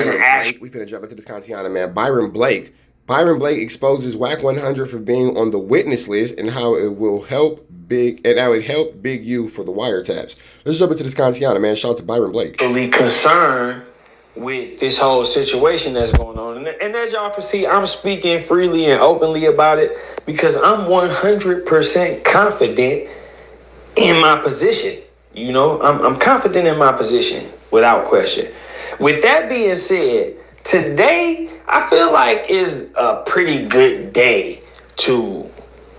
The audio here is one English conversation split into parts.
Byron Blake. We finna jump into this content, man. Byron Blake. Byron Blake exposes WACK100 for being on the witness list and how it will help Big U for the wiretaps. Let's jump into this content, man. Shout out to Byron Blake. Really concerned with this whole situation that's going on, and as y'all can see, I'm speaking freely and openly about it because I'm 100% confident in my position. You know, I'm confident in my position without question. With that being said, today I feel like is a pretty good day to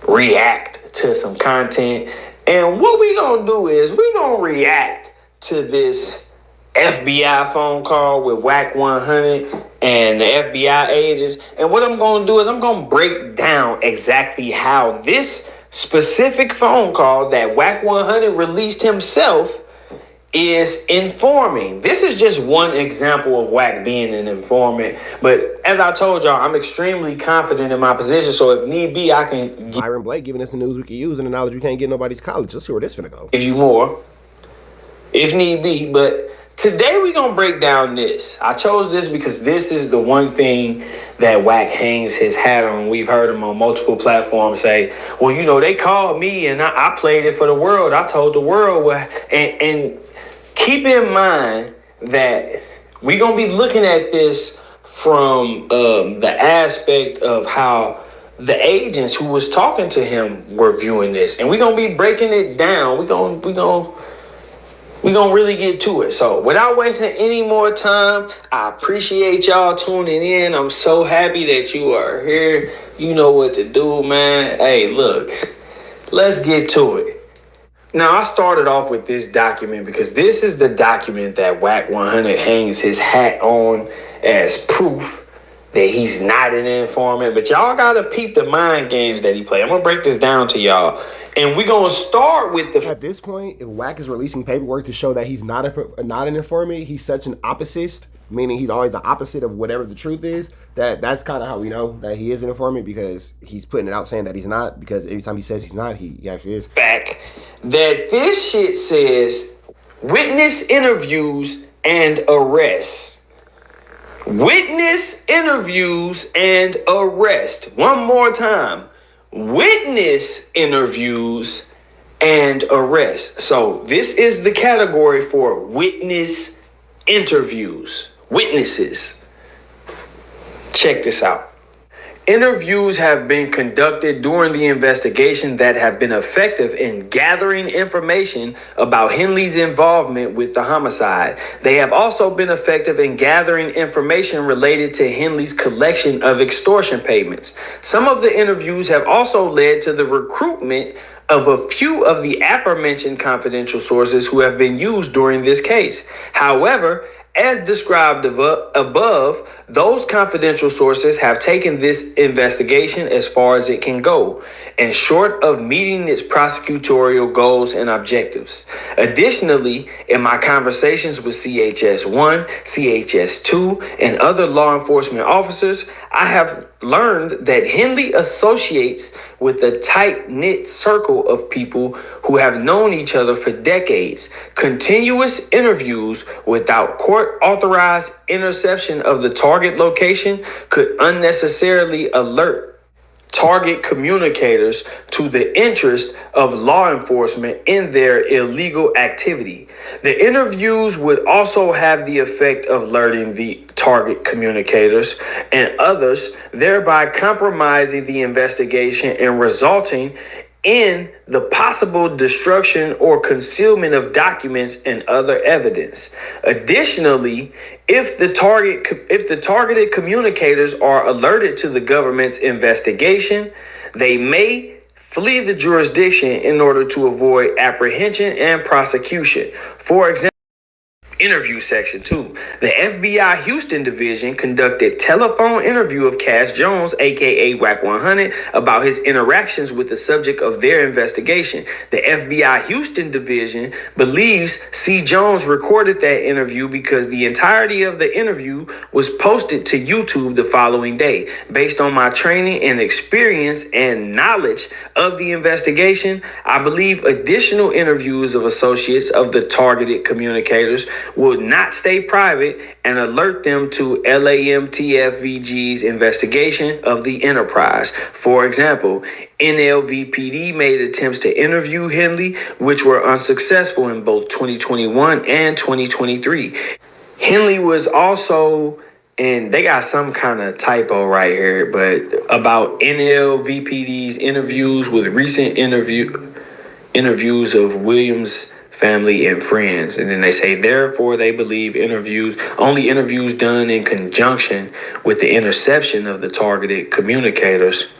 react to some content. And what we gonna do is we gonna react to this FBI phone call with WACK100 and the FBI agents. And what I'm gonna do is I'm gonna break down exactly how this specific phone call that WACK100 released himself is informing. This is just one example of Wack being an informant, but as I told y'all, I'm extremely confident in my position, so if need be, I can Byron Blake giving us the news we can use and the knowledge we can't get nobody's college. Let's see where this finna go. Give you more if need be, but today we gonna break down this. I chose this because this is the one thing that Wack hangs his hat on. We've heard him on multiple platforms say, well, you know, they called me and I played it for the world. I told the world what, and keep in mind that we're going to be looking at this from the aspect of how the agents who was talking to him were viewing this. And we're going to be breaking it down. We're going to really get to it. So without wasting any more time, I appreciate y'all tuning in. I'm so happy that you are here. You know what to do, man. Hey, look, let's get to it. Now, I started off with this document because this is the document that WACK100 hangs his hat on as proof that he's not an informant. But y'all got to peep the mind games that he played. I'm going to break this down to y'all. And we're going to start with the... At this point, if Wack is releasing paperwork to show that he's not an informant, he's such an opposite, meaning he's always the opposite of whatever the truth is, that's kind of how we know that he is an informant, because he's putting it out saying that he's not, because every time he says he's not, he actually is. Fact that this shit says witness interviews and arrests. Witness interviews and arrest. One more time. Witness interviews and arrest. So this is the category for witness interviews. Witnesses. Check this out. Interviews have been conducted during the investigation that have been effective in gathering information about Henley's involvement with the homicide. They have also been effective in gathering information related to Henley's collection of extortion payments. Some of the interviews have also led to the recruitment of a few of the aforementioned confidential sources who have been used during this case. However, as described above, those confidential sources have taken this investigation as far as it can go, and short of meeting its prosecutorial goals and objectives. Additionally, in my conversations with CHS-1, CHS-2, and other law enforcement officers, I have learned that Henley associates with a tight-knit circle of people who have known each other for decades. Continuous interviews without court-authorized interception of the target location could unnecessarily alert target communicators to the interest of law enforcement in their illegal activity. The interviews would also have the effect of alerting the target communicators and others, thereby compromising the investigation and resulting in the possible destruction or concealment of documents and other evidence. Additionally, if the targeted communicators are alerted to the government's investigation, they may flee the jurisdiction in order to avoid apprehension and prosecution. For example, interview section 2. The FBI Houston Division conducted telephone interview of Cash Jones, aka WACK100, about his interactions with the subject of their investigation. The FBI Houston Division believes C. Jones recorded that interview because the entirety of the interview was posted to YouTube the following day. Based on my training and experience and knowledge of the investigation, I believe additional interviews of associates of the targeted communicators will not stay private and alert them to LAMTFVG's investigation of the enterprise. For example, NLVPD made attempts to interview Henley, which were unsuccessful in both 2021 and 2023. Henley was also, and they got some kind of typo right here, but about NLVPD's interviews with recent interviews of Williams' family and friends. And then they say, therefore, they believe only interviews done in conjunction with the interception of the targeted communicators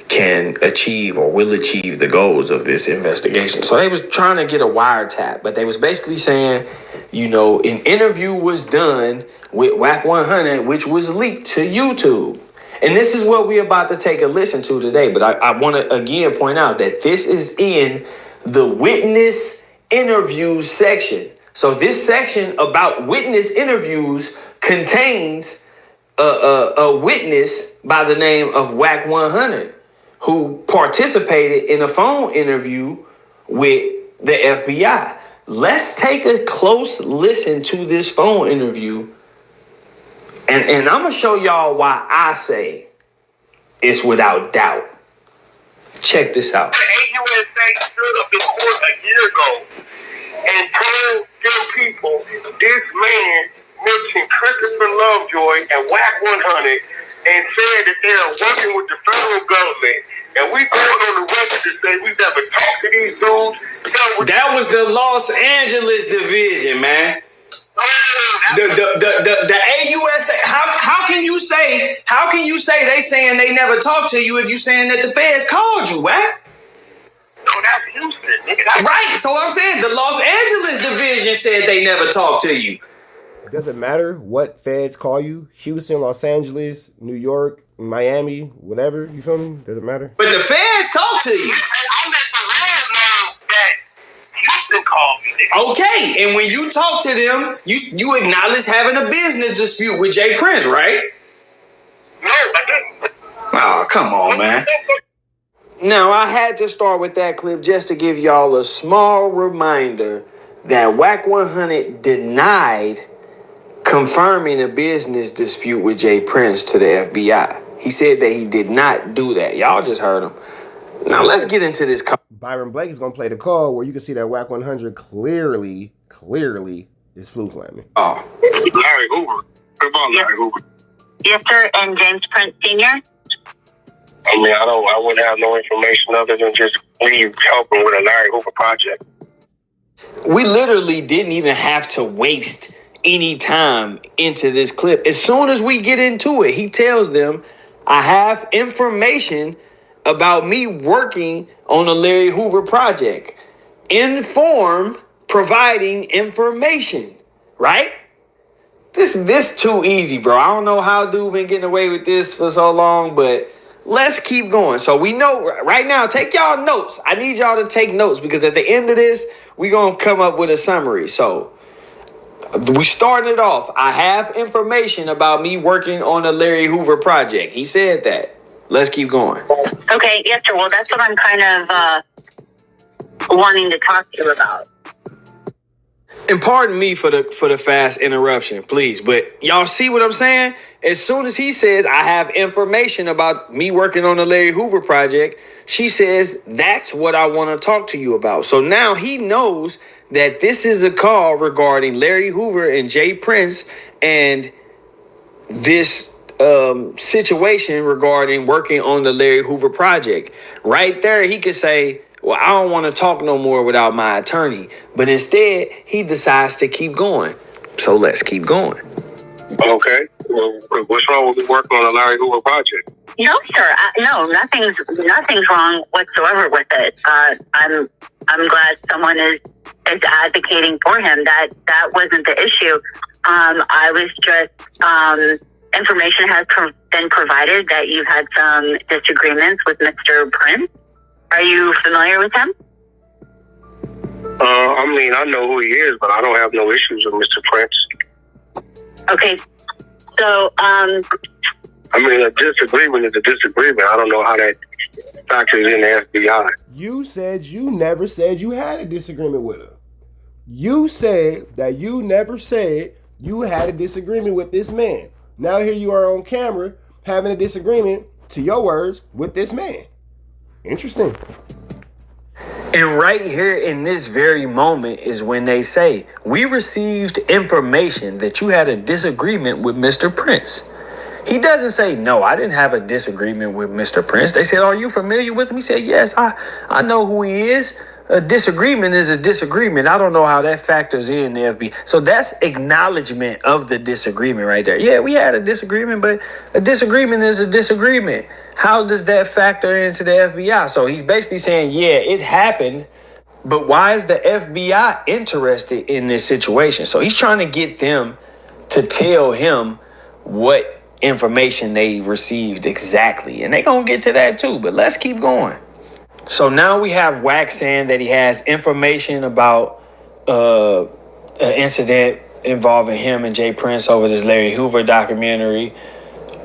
can achieve or will achieve the goals of this investigation. So they was trying to get a wiretap, but they was basically saying, an interview was done with WACK100, which was leaked to YouTube. And this is what we're about to take a listen to today. But I want to again point out that this is in the witness interviews section. So this section about witness interviews contains a witness by the name of WACK100 who participated in a phone interview with the FBI. Let's take a close listen to this phone interview. And I'm going to show y'all why I say it's without doubt. Check this out. The AUSA stood up in court a year ago and told them people this man mentioned Christopher Lovejoy and WACK100 and said that they are working with the federal government. And we going on the record to say we've never talked to these dudes. That was the Los Angeles division, man. The AUSA. How can you say they saying they never talked to you if you saying that the feds called you, Wack? No, that's Houston, nigga. Right. So I'm saying the Los Angeles division said they never talked to you. It doesn't matter what feds call you. Houston, Los Angeles, New York, Miami, whatever. You feel me? Doesn't matter. But the feds talk to you. I let the feds know that Houston called me, nigga. Okay, and when you talk to them, you acknowledge having a business dispute with Jay Prince, right? No, I didn't. Oh, come on, man. Now, I had to start with that clip just to give y'all a small reminder that WACK100 denied confirming a business dispute with Jay Prince to the FBI. He said that he did not do that. Y'all just heard him. Now, let's get into this. Byron Blake is going to play the call where you can see that WACK100 clearly is flu-flamming. Oh. Larry Hoover. Come on, Larry Hoover. Yes, sir. And James Prince Sr.? I mean, I wouldn't have no information other than just me helping with a Larry Hoover project. We literally didn't even have to waste any time into this clip. As soon as we get into it, he tells them, I have information about me working on the Larry Hoover project. Inform providing information, right? This too easy, bro. I don't know how dude been getting away with this for so long, but let's keep going. So we know right now, take y'all notes. I need y'all to take notes because at the end of this, we're going to come up with a summary. So we started it off. I have information about me working on the Larry Hoover project. He said that. Let's keep going. Okay, yes, sir. Well, that's what I'm kind of wanting to talk to you about. And pardon me for the fast interruption, please. But y'all see what I'm saying? As soon as he says, I have information about me working on the Larry Hoover project, she says, that's what I want to talk to you about. So now he knows that this is a call regarding Larry Hoover and Jay Prince and this situation regarding working on the Larry Hoover project. Right there, he could say, well, I don't want to talk no more without my attorney. But instead, he decides to keep going. So let's keep going. Okay. Well, what's wrong with working on the Larry Hoover project? No, sir. No, nothing's wrong whatsoever with it. I'm glad someone is advocating for him. That wasn't the issue. I was just information has been provided that you've had some disagreements with Mr. Prince. Are you familiar with him? I mean, I know who he is, but I don't have no issues with Mr. Prince. Okay. So, I mean, a disagreement is a disagreement. I don't know how that factors in the FBI. You said you never said you had a disagreement with her. You said that you never said you had a disagreement with this man. Now here you are on camera having a disagreement, to your words, with this man. Interesting. And right here in this very moment is when they say, we received information that you had a disagreement with Mr. Prince. He doesn't say, no, I didn't have a disagreement with Mr. Prince. They said, are you familiar with him? He said, yes, I know who he is. A disagreement is a disagreement. I don't know how that factors in the FBI. So that's acknowledgement of the disagreement right there. Yeah, we had a disagreement, but a disagreement is a disagreement. How does that factor into the FBI? So he's basically saying, yeah, it happened, but why is the FBI interested in this situation? So he's trying to get them to tell him what information they received exactly. And they're going to get to that too, but let's keep going. So now we have Wack saying that he has information about an incident involving him and Jay Prince over this Larry Hoover documentary.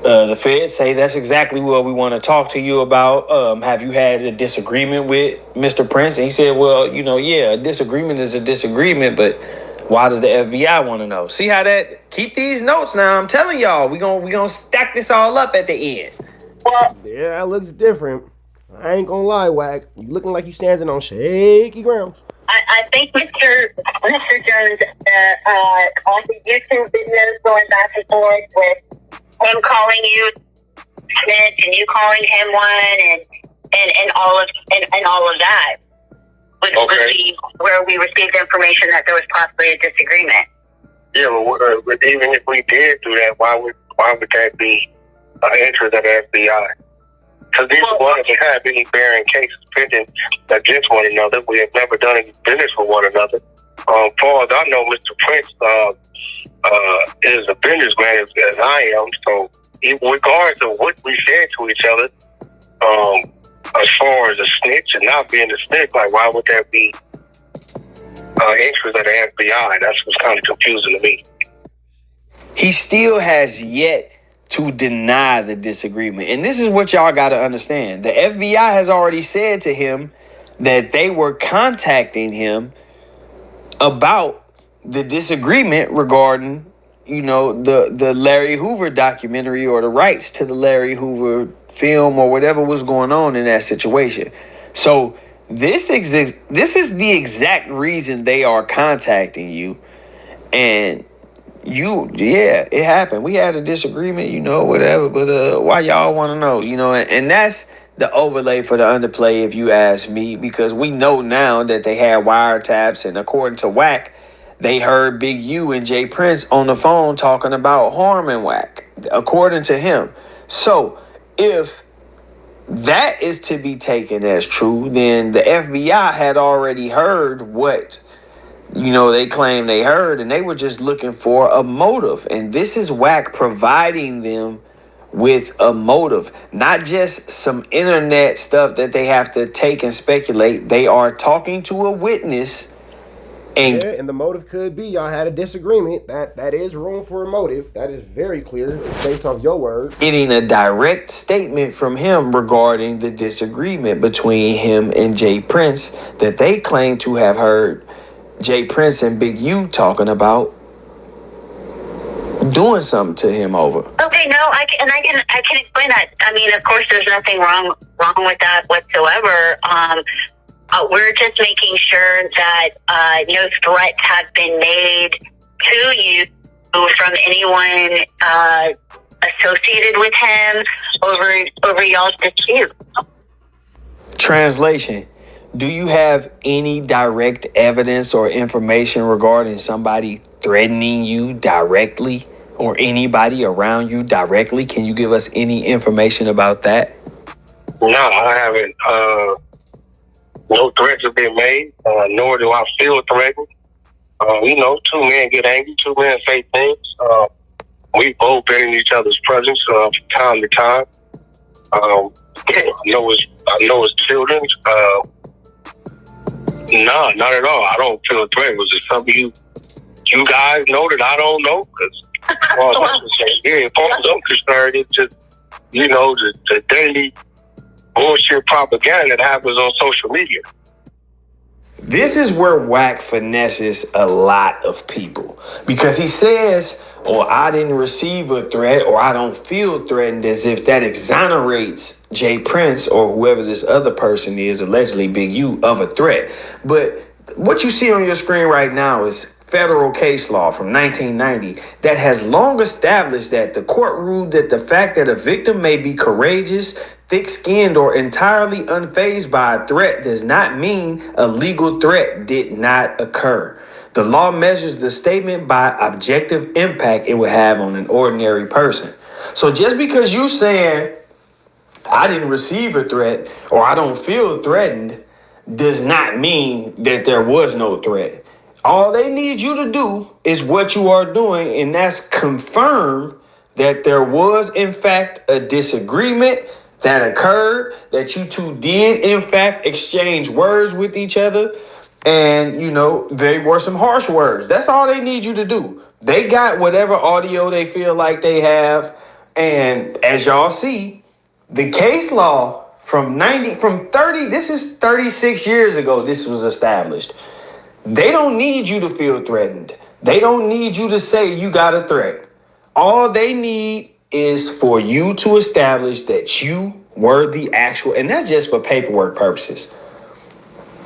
The feds say that's exactly what we want to talk to you about. Have you had a disagreement with Mr. Prince? And he said, well, yeah, a disagreement is a disagreement, but why does the FBI want to know? See how that, keep these notes now. I'm telling y'all, we gonna stack this all up at the end. Yeah, that looks different. I ain't gonna lie, Wack. You looking like you standing on shaky grounds. I think Mr. Jones, on the YouTube videos going back and forth with him calling you snitch and you calling him one and all of that would be where we received information that there was possibly a disagreement. Yeah, but even if we did do that, why would that be an interest of the FBI? Because these one doesn't have any bearing cases pending against one another. We have never done any business with one another. Far as I know, Mr. Prince is a businessman as I am. So, regardless of what we said to each other, as far as a snitch and not being a snitch, like why would that be interest of the FBI? That's what's kind of confusing to me. He still has yet to deny the disagreement. And this is what y'all got to understand. The FBI has already said to him that they were contacting him about the disagreement regarding, the Larry Hoover documentary or the rights to the Larry Hoover film or whatever was going on in that situation. So this is the exact reason they are contacting you. And it happened. We had a disagreement, whatever, but why y'all want to know, and that's the overlay for the underplay, if you ask me, because we know now that they had wiretaps, and according to Wack, they heard Big U and Jay Prince on the phone talking about harming Wack, according to him. So if that is to be taken as true, then the FBI had already heard what they claim they heard, and they were just looking for a motive. And this is Wack providing them with a motive, not just some internet stuff that they have to take and speculate. They are talking to a witness. And the motive could be y'all had a disagreement. That is room for a motive. That is very clear based off your words. Getting a direct statement from him regarding the disagreement between him and Jay Prince that they claim to have heard Jay Prince and Big U talking about doing something to him over. Okay, no, I can explain that. I mean, of course, there's nothing wrong with that whatsoever. We're just making sure that no threats have been made to you from anyone associated with him over y'all's dispute. Translation. Do you have any direct evidence or information regarding somebody threatening you directly or anybody around you directly? Can you give us any information about that? No, I haven't. No threats have been made, nor do I feel threatened. Two men get angry, two men say things. We've both been in each other's presence from time to time. I know it's children. No, not at all. I don't feel a threat. Was it something you guys know that I don't know? Because, as far as I'm concerned, it's just, the daily bullshit propaganda that happens on social media. This is where Wack finesses a lot of people because he says, or I didn't receive a threat or I don't feel threatened, as if that exonerates Jay Prince or whoever this other person is, allegedly Big U, of a threat. But what you see on your screen right now is federal case law from 1990 that has long established that the court ruled that the fact that a victim may be courageous, thick-skinned, or entirely unfazed by a threat does not mean a legal threat did not occur. The law measures the statement by objective impact it would have on an ordinary person. So just because you saying I didn't receive a threat or I don't feel threatened does not mean that there was no threat. All they need you to do is what you are doing, and that's confirm that there was, in fact, a disagreement that occurred, that you two did, in fact, exchange words with each other, and, you know, they were some harsh words. That's all they need you to do. They got whatever audio they feel like they have, and as y'all see, the case law from 30, this is 36 years ago this was established. They don't need you to feel threatened. They don't need you to say you got a threat. All they need is for you to establish that you were the actual, and that's just for paperwork purposes.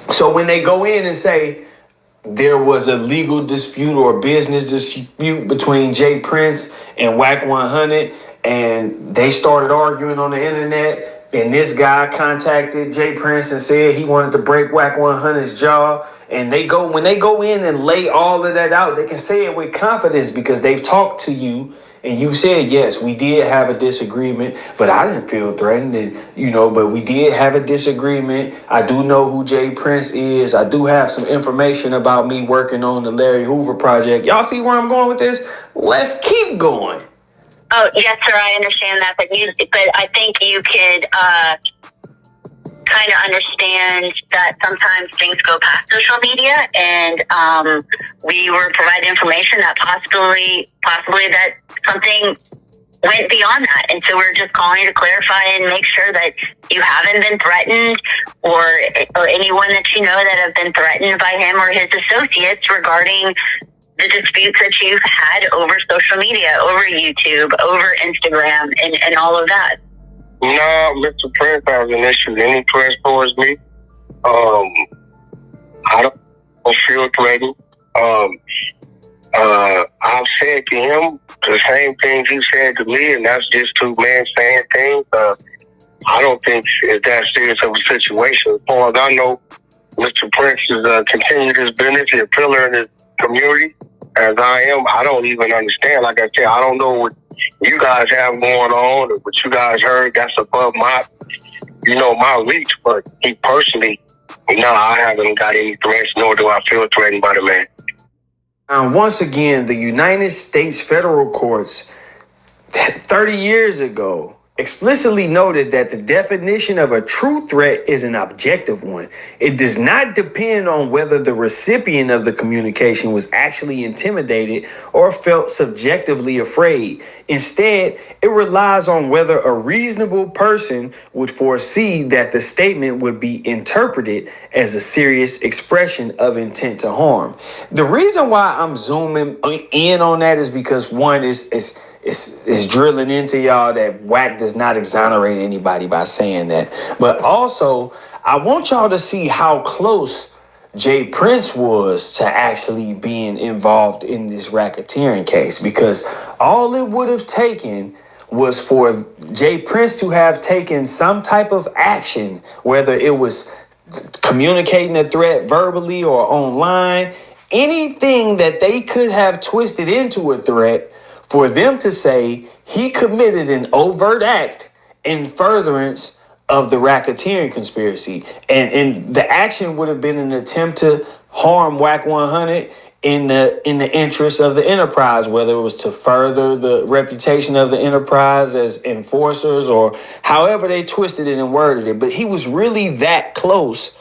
So when they go in and say there was a legal dispute or business dispute between Jay Prince and WACK100, and they started arguing on the internet, and this guy contacted Jay Prince and said he wanted to break WACK100's jaw. And when they go in and lay all of that out, they can say it with confidence because they've talked to you and you said, yes, we did have a disagreement, but I didn't feel threatened. And, you know, but we did have a disagreement. I do know who Jay Prince is. I do have some information about me working on the Larry Hoover project. Y'all see where I'm going with this? Let's keep going. Oh, yes, sir. I understand that. But I think you could kind of understand that sometimes things go past social media, and we were provided information that possibly that something went beyond that. And so we're just calling to clarify and make sure that you haven't been threatened or anyone that you know that have been threatened by him or his associates regarding the disputes that you've had over social media, over YouTube, over Instagram, and all of that. No, Mr. Prince has an issue with any press towards me. I don't feel threatened. I've said to him the same things he said to me, and that's just two men saying things. I don't think it's that serious of a situation. As far as I know, Mr. Prince is continuing his business. He's a pillar in his community, as I am. I don't even understand. Like I said, I don't know what you guys have going on or what you guys heard. That's above my reach. But he personally, no, I haven't got any threats, nor do I feel threatened by the man. And once again, the United States federal courts 30 years ago explicitly noted that the definition of a true threat is an objective one. It does not depend on whether the recipient of the communication was actually intimidated or felt subjectively afraid. Instead, it relies on whether a reasonable person would foresee that the statement would be interpreted as a serious expression of intent to harm. The reason why I'm zooming in on that is because one is drilling into y'all that Wack does not exonerate anybody by saying that. But also, I want y'all to see how close Jay Prince was to actually being involved in this racketeering case, because all it would have taken was for Jay Prince to have taken some type of action, whether it was communicating a threat verbally or online, anything that they could have twisted into a threat, for them to say he committed an overt act in furtherance of the racketeering conspiracy. And the action would have been an attempt to harm WACK100 in the interest of the enterprise, whether it was to further the reputation of the enterprise as enforcers or however they twisted it and worded it. But he was really that close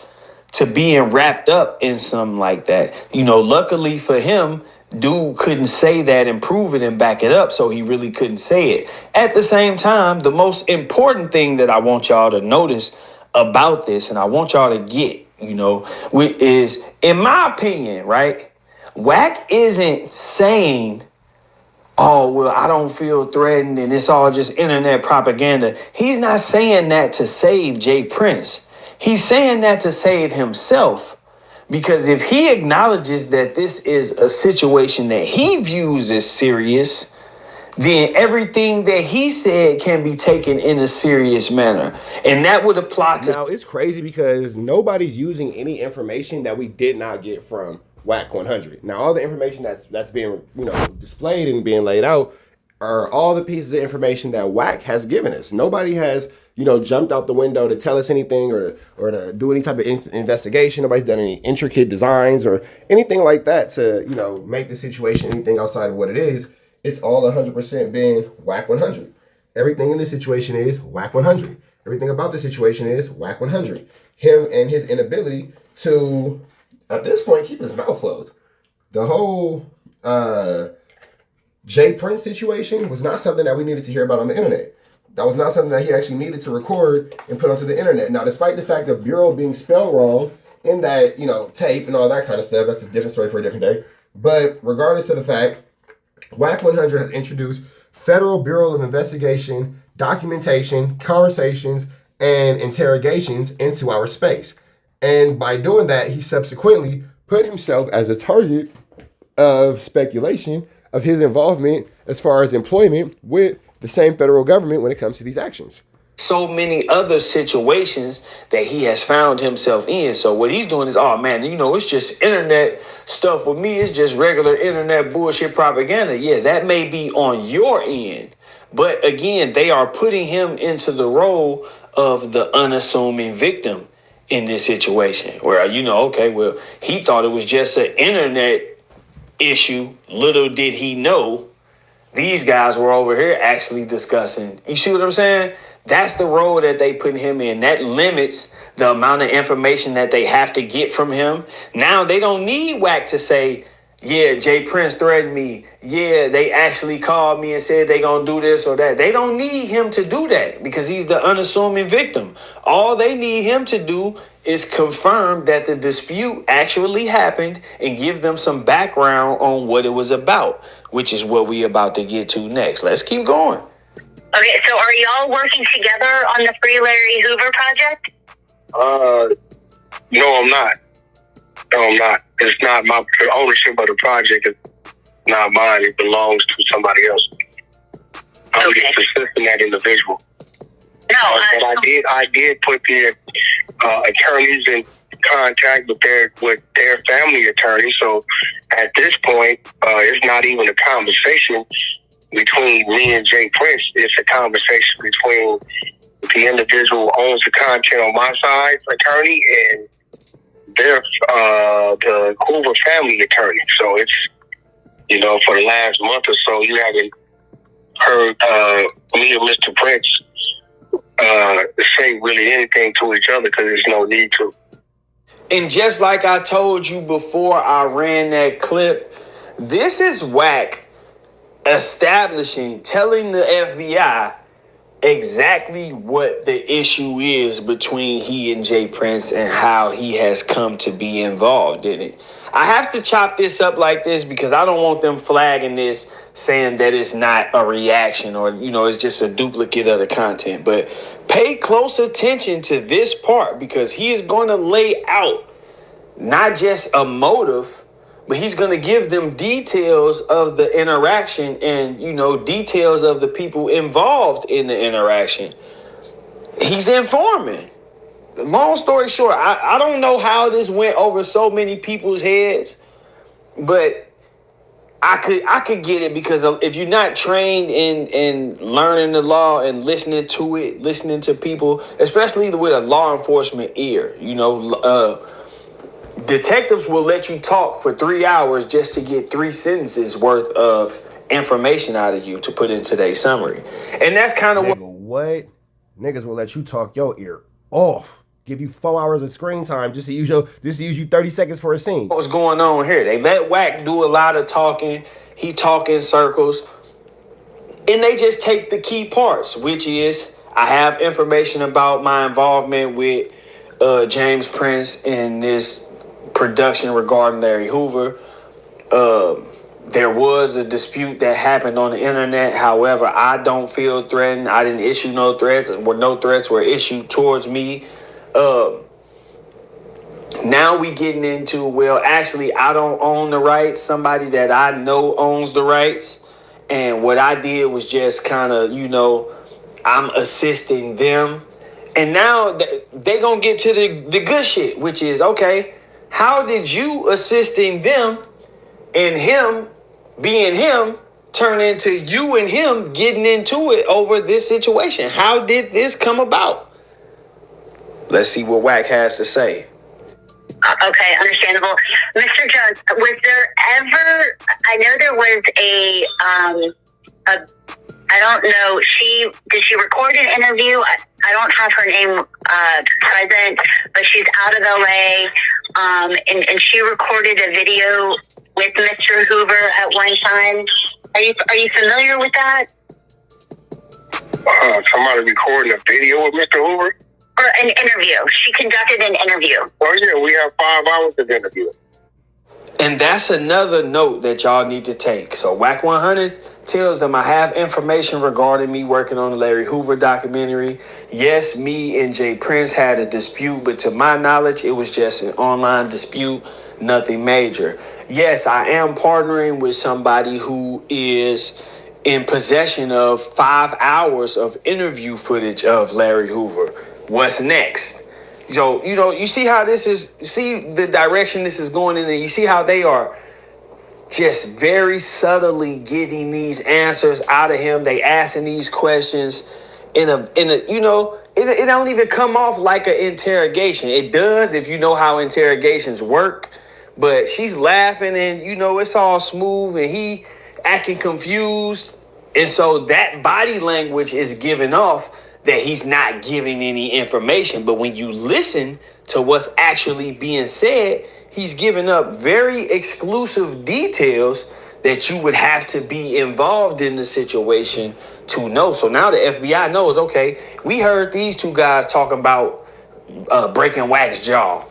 to being wrapped up in something like that. You know, luckily for him, dude couldn't say that and prove it and back it up, so he really couldn't say it. At the same time, the most important thing that I want y'all to notice about this, and I want y'all to get, is, in my opinion, right? Wack isn't saying, oh, well, I don't feel threatened and it's all just internet propaganda. He's not saying that to save Jay Prince. He's saying that to save himself. Because if he acknowledges that this is a situation that he views as serious, then everything that he said can be taken in a serious manner. And that would apply to... Now, it's crazy because nobody's using any information that we did not get from WACK100. Now, all the information that's being, displayed and being laid out are all the pieces of information that Wack has given us. Nobody has, jumped out the window to tell us anything or to do any type of investigation. Nobody's done any intricate designs or anything like that to, make the situation anything outside of what it is. It's all 100% been WACK100. Everything in this situation is WACK100. Everything about the situation is WACK100. Him and his inability to, at this point, keep his mouth closed. The whole Jay Prince situation was not something that we needed to hear about on the internet. That was not something that he actually needed to record and put onto the internet. Now, despite the fact of Bureau being spelled wrong in that, tape and all that kind of stuff, that's a different story for a different day. But regardless of the fact, WACK100 has introduced Federal Bureau of Investigation, documentation, conversations, and interrogations into our space. And by doing that, he subsequently put himself as a target of speculation of his involvement as far as employment with the same federal government when it comes to these actions. So many other situations that he has found himself in. So what he's doing is, oh man, it's just internet stuff with me. It's just regular internet bullshit propaganda. Yeah, that may be on your end. But again, they are putting him into the role of the unassuming victim in this situation where, okay, well, he thought it was just an internet issue. Little did he know these guys were over here actually discussing. You see what I'm saying? That's the role that they put him in. That limits the amount of information that they have to get from him. Now they don't need Wack to say, yeah, Jay Prince threatened me. Yeah, they actually called me and said they gonna do this or that. They don't need him to do that because he's the unassuming victim. All they need him to do is confirm that the dispute actually happened and give them some background on what it was about, which is what we about to get to next. Let's keep going. Okay, so are y'all working together on the Free Larry Hoover project? No, I'm not. It's not my ownership of the project. Is not mine. It belongs to somebody else. I'm Okay. just assisting that individual. No, But I did put the attorneys in contact with their family attorney. So at this point, it's not even a conversation between me and Jay Prince. It's a conversation between the individual who owns the content on my side, attorney, and the Hoover family attorney. So it's, for the last month or so, you haven't heard me or Mr. Prince say really anything to each other because there's no need to. And just like I told you before I ran that clip, this is Wack telling the FBI exactly what the issue is between he and Jay Prince and how he has come to be involved in it. I have to chop this up like this because I don't want them flagging this saying that it's not a reaction or, it's just a duplicate of the content. But pay close attention to this part because he is going to lay out not just a motive, but he's going to give them details of the interaction and, details of the people involved in the interaction. He's informing. Long story short, I don't know how this went over so many people's heads, but I could get it because if you're not trained in learning the law and listening to people, especially with a law enforcement ear, detectives will let you talk for 3 hours just to get 3 sentences worth of information out of you to put in today's summary. And that's kind of what niggas will let you talk your ear off. Give you 4 hours of screen time just to use you 30 seconds for a scene. What's going on here? They let Wack do a lot of talking. He talk in circles. And they just take the key parts, which is I have information about my involvement with James Prince in this production regarding Larry Hoover. There was a dispute that happened on the internet. However, I don't feel threatened. I didn't issue no threats. No threats were issued towards me. Now we getting into, well, actually, I don't own the rights. Somebody that I know owns the rights. And what I did was just kind of, I'm assisting them. And now they going to get to the good shit, which is, okay, how did you assisting them and him being him turn into you and him getting into it over this situation? How did this come about? Let's see what Wack has to say. Okay, understandable. Mr. Jones, was there ever, I know there was I don't know, did she record an interview? I don't have her name present, but she's out of LA, and she recorded a video with Mr. Hoover at one time. Are you familiar with that? Somebody recording a video with Mr. Hoover? Or an interview. She conducted an interview. Oh, yeah, we have 5 hours of interview. And that's another note that y'all need to take. So WACK100 tells them I have information regarding me working on the Larry Hoover documentary. Yes, me and Jay Prince had a dispute, but to my knowledge, it was just an online dispute, nothing major. Yes, I am partnering with somebody who is in possession of 5 hours of interview footage of Larry Hoover. What's next? So, you see how see the direction this is going in, and you see how they are just very subtly getting these answers out of him. They asking these questions in a it don't even come off like an interrogation. It does if you know how interrogations work, but she's laughing and it's all smooth and he acting confused. And so that body language is giving off that he's not giving any information. But when you listen to what's actually being said, he's giving up very exclusive details that you would have to be involved in the situation to know. So now the FBI knows, okay, we heard these 2 guys talking about breaking Wack's jaw,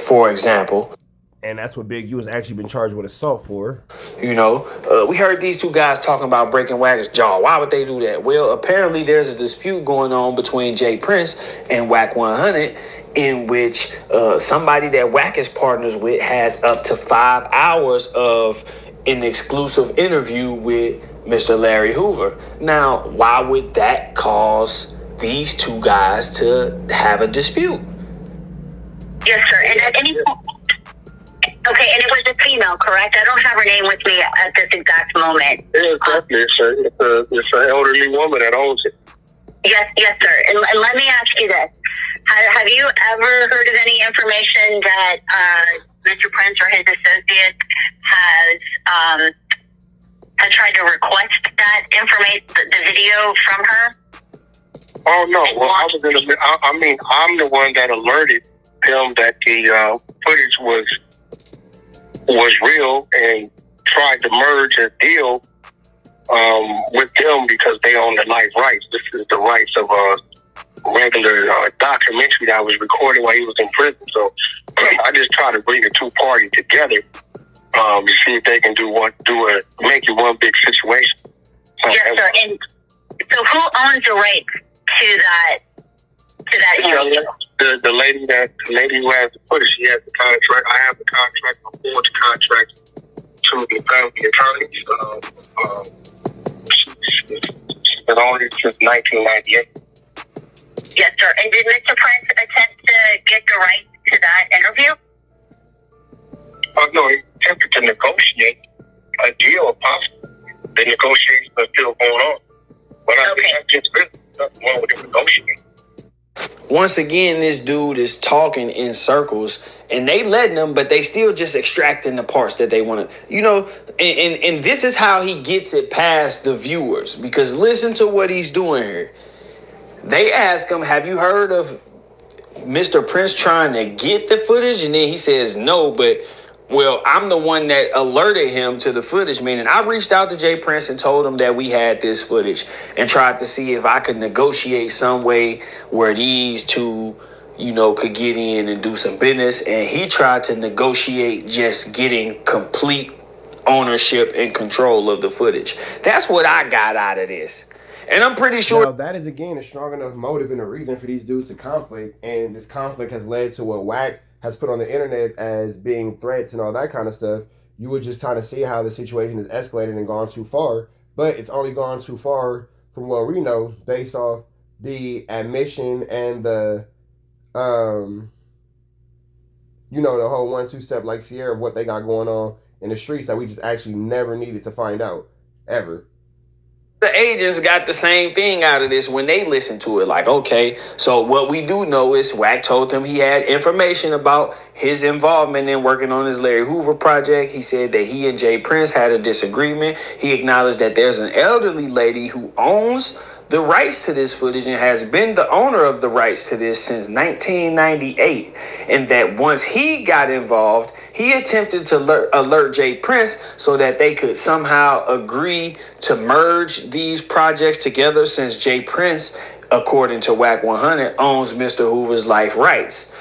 for example. And that's what Big U has actually been charged with assault for. We heard these 2 guys talking about breaking Wack's jaw. Why would they do that? Well, apparently there's a dispute going on between Jay Prince and WACK100 in which somebody that Wack is partners with has up to 5 hours of an exclusive interview with Mr. Larry Hoover. Now, why would that cause these 2 guys to have a dispute? Yes, sir. And at any point... Okay, and it was a female, correct? I don't have her name with me at this exact moment. Yeah, exactly. It's an elderly woman that owns it. Yes, sir. And let me ask you this. Have you ever heard of any information that Mr. Prince or his associates has tried to request that information, the video from her? Oh, no. Well, I'm the one that alerted him that the footage was real and tried to merge a deal with them because they own the life rights. This is the rights of a regular documentary that was recorded while he was in prison. So I just try to bring the 2 parties together to see if they can make it one big situation. Yes, sir. And so who owns the rights to that interview? The lady who has the footage, she has the contract. I have the contract. I forward the contract to the family attorneys. She's been on it since 1998. Yes, sir. And did Mr. Prince attempt to get the rights to that interview? No, he attempted to negotiate a deal if possible. The negotiations are still going on. But I think that's just good. Nothing wrong with the negotiating. Once again, this dude is talking in circles and they letting them, but they still just extracting the parts that they want to, and this is how he gets it past the viewers, because listen to what he's doing here. They ask him, have you heard of Mr. Prince trying to get the footage? And then he says, no, but well, I'm the one that alerted him to the footage, meaning I reached out to Jay Prince and told him that we had this footage and tried to see if I could negotiate some way where these 2, could get in and do some business, and he tried to negotiate just getting complete ownership and control of the footage. That's what I got out of this. And I'm pretty sure now that is again a strong enough motive and a reason for these dudes to conflict, and this conflict has led to what Wack has put on the internet as being threats and all that kind of stuff. You would just kind of see how the situation has escalated and gone too far, but it's only gone too far from what we know based off the admission and the the whole 1-2 step like Sierra of what they got going on in the streets that we just actually never needed to find out ever. the agents got the same thing out of this when they listened to it. Like, okay, so what we do know is Wack told them he had information about his involvement in working on his Larry Hoover project. He said that he and Jay Prince had a disagreement. He acknowledged that there's an elderly lady who owns the rights to this footage and has been the owner of the rights to this since 1998. And that once he got involved, he attempted to alert Jay Prince so that they could somehow agree to merge these projects together, since Jay Prince, according to WACK100, owns Mr. Hoover's life rights.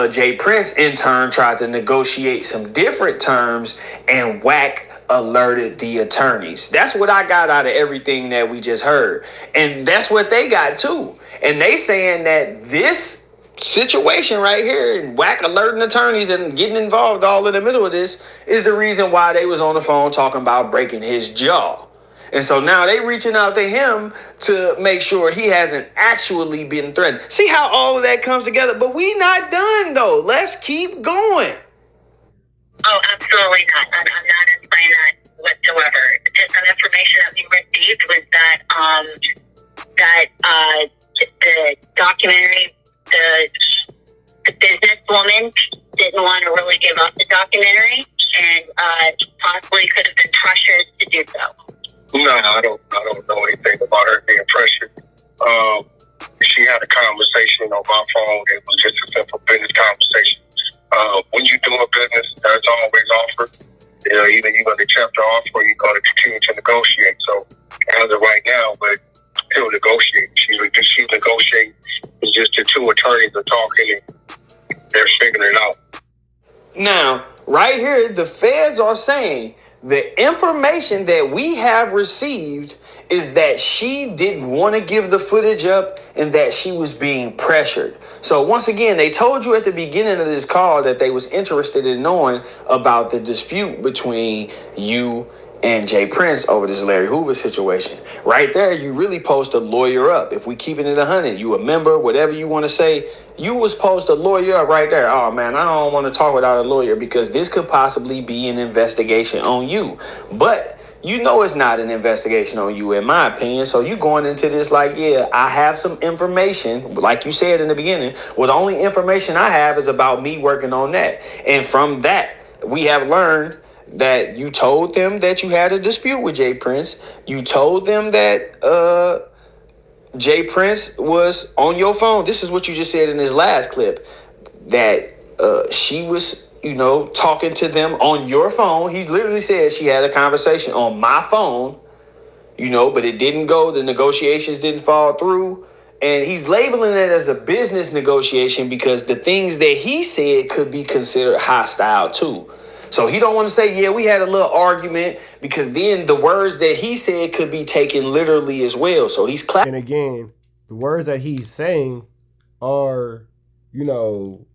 Jay Prince, in turn, tried to negotiate some different terms, and Wack alerted the attorneys. That's what I got out of everything that we just heard. And that's what they got too. And they saying that this situation right here, and Wack alerting attorneys and getting involved all in the middle of this, is the reason why they was on the phone talking about breaking his jaw. And so now they reaching out to him to make sure he hasn't actually been threatened. See how all of that comes together? But we not done though. Let's keep going. Oh, absolutely not. I'm not implying that whatsoever. Just some information that we received was that the documentary, the businesswoman didn't want to really give up the documentary, and possibly could have been pressured to do so. No, I don't know anything about her being pressured. She had a conversation on my phone. It was just a simple business conversation. When you do a business, there's always offer. Either you're going to accept the offer or you're going to continue to negotiate. So as of right now, but still negotiating. She's negotiating. It's just the two attorneys are talking and they're figuring it out. Now, right here, the feds are saying the information that we have received is that she didn't want to give the footage up and that she was being pressured. So once again, they told you at the beginning of this call that they was interested in knowing about the dispute between you and Jay Prince over this Larry Hoover situation. Right there, you really supposed to lawyer up. If we keeping it 100, you a member, whatever you want to say, you was supposed to lawyer up right there. Oh man, I don't want to talk without a lawyer because this could possibly be an investigation on you. But you know it's not an investigation on you, in my opinion. So you going into this like, yeah, I have some information. Like you said in the beginning, well, the only information I have is about me working on that. And from that, we have learned that you told them that you had a dispute with Jay Prince. You told them that Jay Prince was on your phone. This is what you just said in this last clip, that she was, talking to them on your phone. He literally said she had a conversation on my phone, but it didn't go. The negotiations didn't fall through. And he's labeling it as a business negotiation because the things that he said could be considered hostile too. So he don't want to say, yeah, we had a little argument, because then the words that he said could be taken literally as well. So he's And again, the words that he's saying are,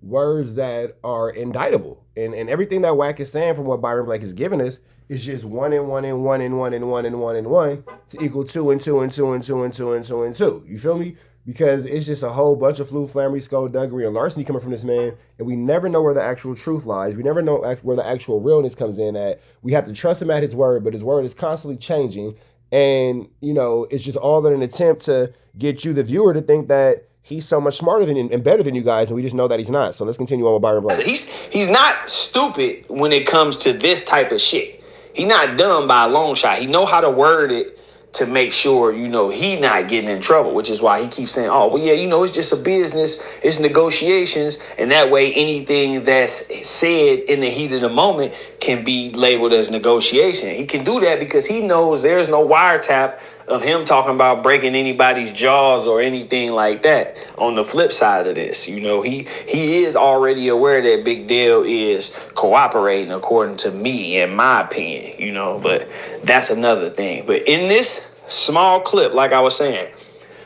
words that are indictable. And everything that Wack is saying from what Byron Blake is giving us is just 1 and 1 and 1 and 1 and 1 and 1 and 1 to equal 2 and 2 and 2 and 2 and 2 and 2 and 2. You feel me? Because it's just a whole bunch of flammery, skullduggery, and larceny coming from this man, and we never know where the actual truth lies. We never know where the actual realness comes in at. We have to trust him at his word, but his word is constantly changing, and, it's just all in an attempt to get you, the viewer, to think that he's so much smarter than and better than you guys, and we just know that he's not. So let's continue on with Byron Blake. He's not stupid when it comes to this type of shit. He's not dumb by a long shot. He know how to word it to make sure, he not getting in trouble, which is why he keeps saying, oh, well, yeah, it's just a business, it's negotiations. And that way, anything that's said in the heat of the moment can be labeled as negotiation. He can do that because he knows there's no wiretap of him talking about breaking anybody's jaws or anything like that. On the flip side of this, he is already aware that Big Dale is cooperating, according to me, in my opinion, but that's another thing. But in this small clip, like I was saying,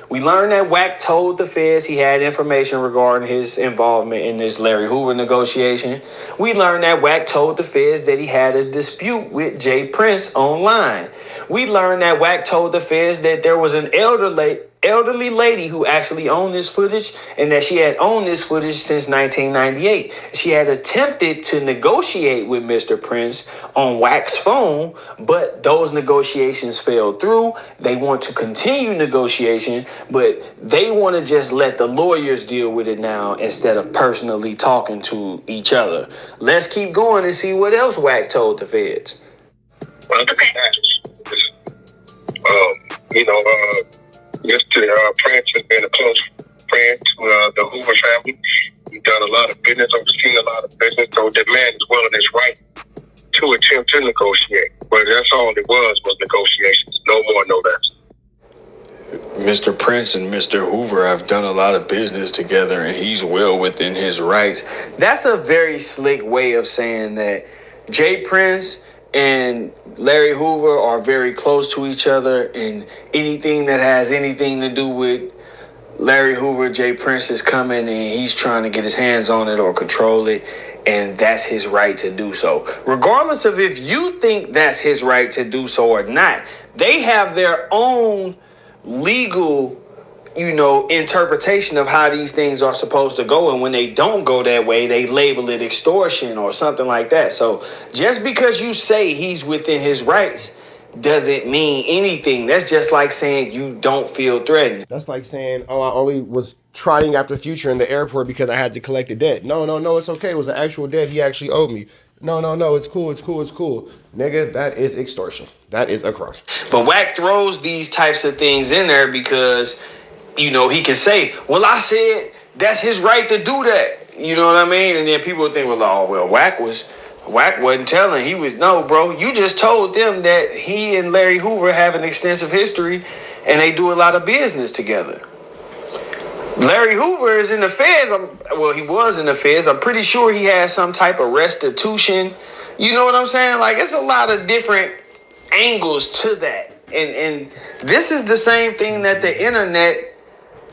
we learned that Wack told the feds he had information regarding his involvement in this Larry Hoover negotiation. We learned that Wack told the feds that he had a dispute with Jay Prince online. We learned that Wack told the feds that there was an elderly lady who actually owned this footage, and that she had owned this footage since 1998. She had attempted to negotiate with Mr. Prince on Wack's phone, but those negotiations fell through. They want to continue negotiation, but they want to just let the lawyers deal with it now instead of personally talking to each other. Let's keep going and see what else Wack told the feds. Mr. Prince has been a close friend to the Hoover family. He's done a lot of business, overseen a lot of business, so the man is well in his right to attempt to negotiate. But that's all it was negotiations. No more, no less. Mr. Prince and Mr. Hoover have done a lot of business together, and he's well within his rights. That's a very slick way of saying that Jay Prince and Larry Hoover are very close to each other, and anything that has anything to do with Larry Hoover, Jay Prince is coming and he's trying to get his hands on it or control it, and that's his right to do so. Regardless of if you think that's his right to do so or not, they have their own legal interpretation of how these things are supposed to go, and when they don't go that way, they label it extortion or something like that. So just because you say he's within his rights doesn't mean anything. That's just like saying you don't feel threatened. That's like saying, oh, I only was trotting after Future in the airport because I had to collect a debt. No, it's okay. It was an actual debt he actually owed me. No, it's cool. Nigga, that is extortion. That is a crime. But Wack throws these types of things in there because he can say, well, I said that's his right to do that. You know what I mean? And then people would think, well, Wack wasn't telling. No, bro, you just told them that he and Larry Hoover have an extensive history and they do a lot of business together. Larry Hoover is in the feds. He was in the feds. I'm pretty sure he has some type of restitution. You know what I'm saying? Like, it's a lot of different angles to that. And this is the same thing that the internet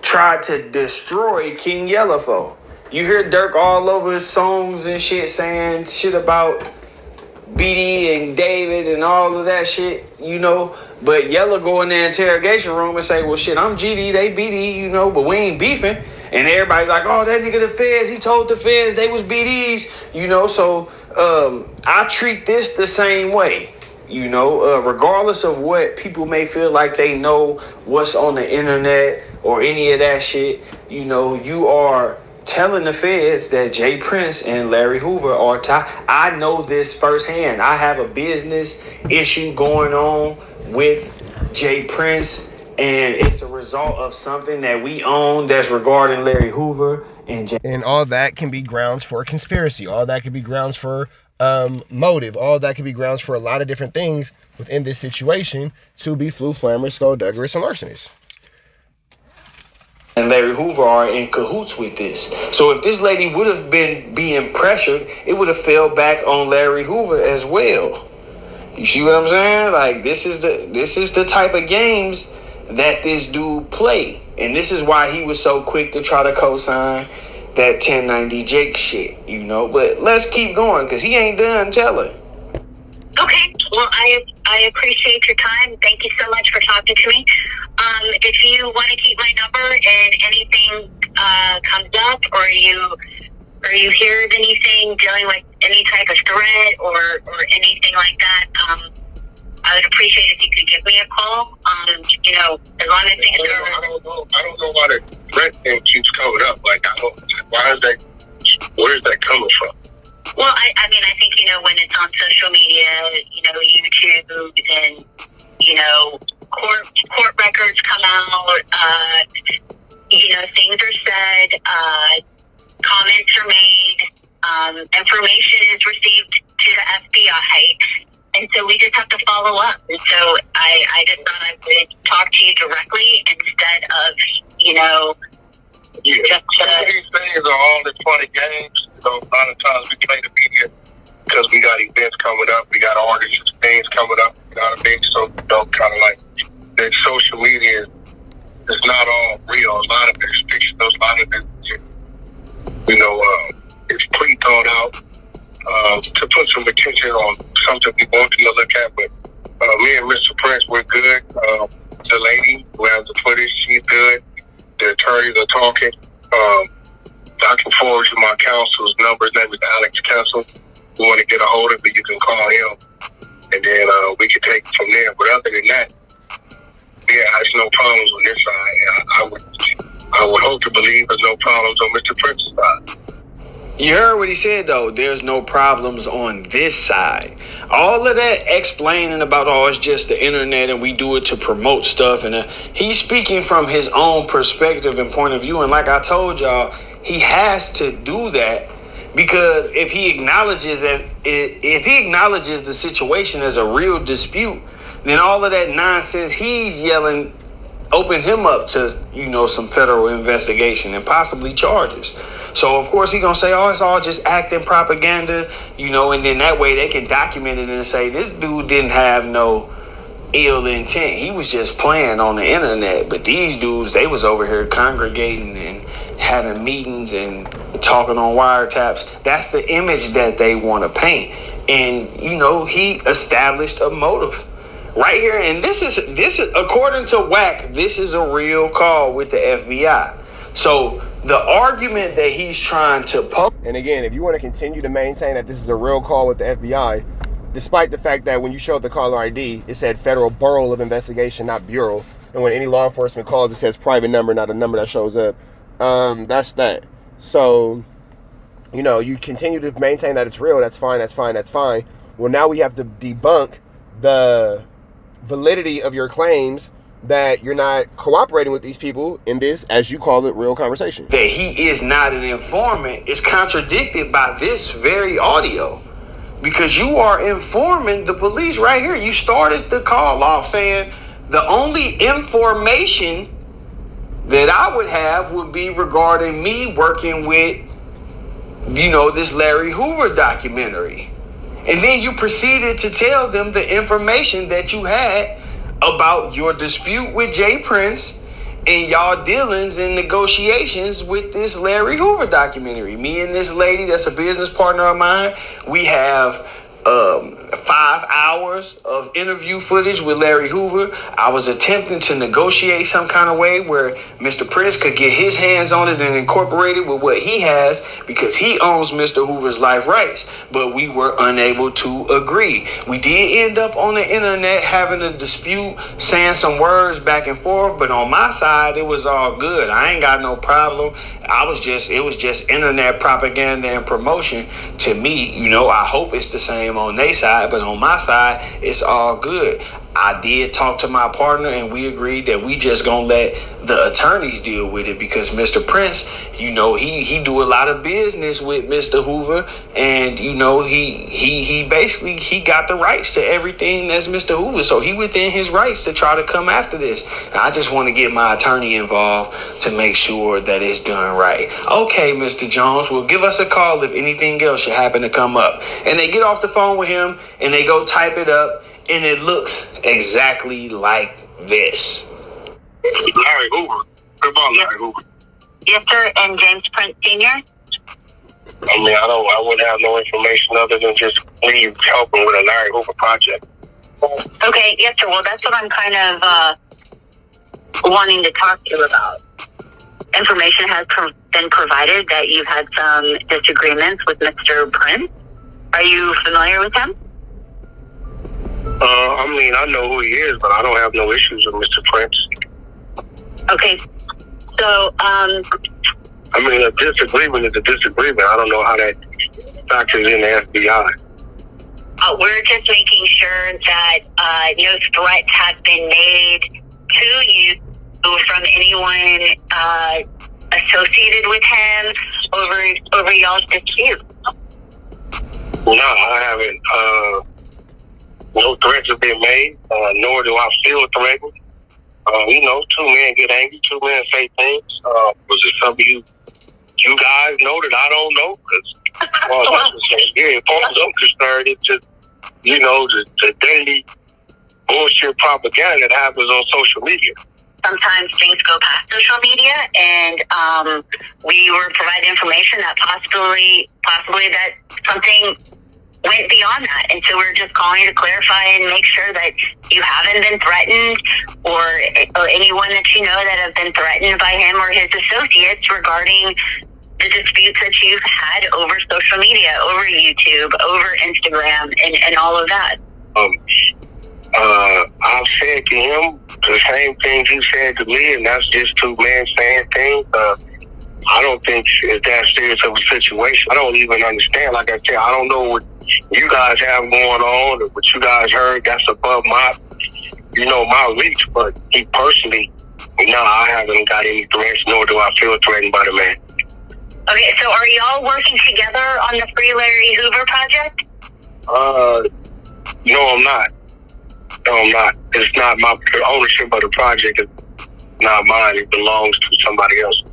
tried to destroy King Yella for. You hear Dirk all over his songs and shit saying shit about BD and David and all of that shit, But Yella go in the interrogation room and say, well, shit, I'm GD, they BD, but we ain't beefing. And everybody like, oh, that nigga the feds, he told the feds they was BDs, So I treat this the same way. Regardless of what people may feel like they know what's on the internet or any of that shit, you are telling the feds that Jay Prince and Larry Hoover are tied. I know this firsthand. I have a business issue going on with Jay Prince, and it's a result of something that we own that's regarding Larry Hoover and Jay. And all that can be grounds for conspiracy. All that can be grounds for motive. All that can be grounds for a lot of different things within this situation to be flu flammers, skullduggerous, and larcenists. And Larry Hoover are in cahoots with this. So if this lady would have been being pressured, it would have fell back on Larry Hoover as well. You see what I'm saying? Like, this is the type of games that this dude play. And this is why he was so quick to try to co-sign that 1090 Jake shit, But let's keep going, because he ain't done telling. Okay, well, I appreciate your time. Thank you so much for talking to me. If you want to keep my number and anything comes up, or you hear of anything dealing with any type of threat or anything like that, I would appreciate if you could give me a call. As long as things are... I don't know why the threat thing keeps coming up. Like, where is that coming from? Well, I mean, I think, when it's on social media, YouTube, and, court records come out, things are said, comments are made, information is received to the FBI, And so we just have to follow up. And so I just thought I would talk to you directly instead of, Some of these things are all in fun and games. A lot of times we play the media because we got events coming up, we got artists, things coming up, you know what I mean? So, kind of like that social media is not all real. A lot of it is fictional. A lot of it, it's pre-thought out to put some attention on something we want you to look at. But me and Mr. Prince, we're good. The lady who has the footage, she's good. The attorneys are talking. I can forward you my counsel's number. His name is Alex Kessel. If you want to get a hold of it, you can call him, and then we can take it from there. But other than that, there's no problems on this side. I would hope to believe there's no problems on Mr. Prince's side. You heard what he said, though. There's no problems on this side. All of that explaining about, it's just the internet and we do it to promote stuff. And he's speaking from his own perspective and point of view. And like I told y'all, he has to do that because if he acknowledges the situation as a real dispute, then all of that nonsense he's yelling opens him up to, some federal investigation and possibly charges. So, of course, he's going to say, it's all just acting propaganda, and then that way they can document it and say, this dude didn't have no ill intent. He was just playing on the internet. But these dudes, they was over here congregating and having meetings and talking on wiretaps. That's the image that they want to paint. And, he established a motive right here. And this is according to Wack, this is a real call with the FBI. So the argument that he's trying to poke. And again, if you want to continue to maintain that this is a real call with the FBI, despite the fact that when you showed the caller ID, it said Federal Bureau of Investigation, not Bureau. And when any law enforcement calls, it says private number, not a number that shows up. That's that. So, you continue to maintain that it's real. That's fine. Well, now we have to debunk the validity of your claims that you're not cooperating with these people in this, as you call it, real conversation. That he is not an informant is contradicted by this very audio. Because you are informing the police right here. You started the call off saying the only information that I would have would be regarding me working with, this Larry Hoover documentary. And then you proceeded to tell them the information that you had about your dispute with Jay Prince and y'all dealings and negotiations with this Larry Hoover documentary. Me and this lady that's a business partner of mine, we have 5 hours of interview footage with Larry Hoover. I was attempting to negotiate some kind of way where Mr. Prince could get his hands on it and incorporate it with what he has because he owns Mr. Hoover's life rights. But we were unable to agree. We did end up on the internet having a dispute, saying some words back and forth. But on my side, it was all good. I ain't got no problem. It was just internet propaganda and promotion to me. I hope it's the same on their side, but on my side, it's all good. I did talk to my partner and we agreed that we just gonna let the attorneys deal with it because Mr. Prince, he do a lot of business with Mr. Hoover and, he basically, he got the rights to everything that's Mr. Hoover. So he within his rights to try to come after this. And I just want to get my attorney involved to make sure that it's done right. Okay, Mr. Jones, well, give us a call if anything else should happen to come up. And they get off the phone with him and they go type it up. And it looks exactly like this. Larry Hoover. What about Larry Hoover? Yes, sir. And James Prince Sr.? I wouldn't have no information other than just me helping with a Larry Hoover project. Okay, yes, sir. Well, that's what I'm kind of wanting to talk to you about. Information has been provided that you've had some disagreements with Mr. Prince. Are you familiar with him? I know who he is, but I don't have no issues with Mr. Prince. Okay. So, a disagreement is a disagreement. I don't know how that factors in the FBI. We're just making sure that no threats have been made to you from anyone associated with him over y'all's dispute. No, I haven't. No threats have been made, nor do I feel threatened. Two men get angry, two men say things. Was it something you guys know that I don't know? As far as I'm concerned, it's just, the daily bullshit propaganda that happens on social media. Sometimes things go past social media, and we were provided information that possibly that something went beyond that. And so we're just calling to clarify and make sure that you haven't been threatened, or anyone that you know that have been threatened by him or his associates regarding the disputes that you've had over social media, over YouTube, over Instagram, and all of that. I've said to him the same things he said to me, and that's just two men saying things. I don't think it's that serious of a situation. I don't even understand. Like I said, I don't know what you guys have going on or what you guys heard. That's above my reach. But me personally, I haven't got any threats, nor do I feel threatened by the man. Okay, so are y'all working together on the Free Larry Hoover project? No, I'm not. It's not my ownership of the project. It's not mine. It belongs to somebody else.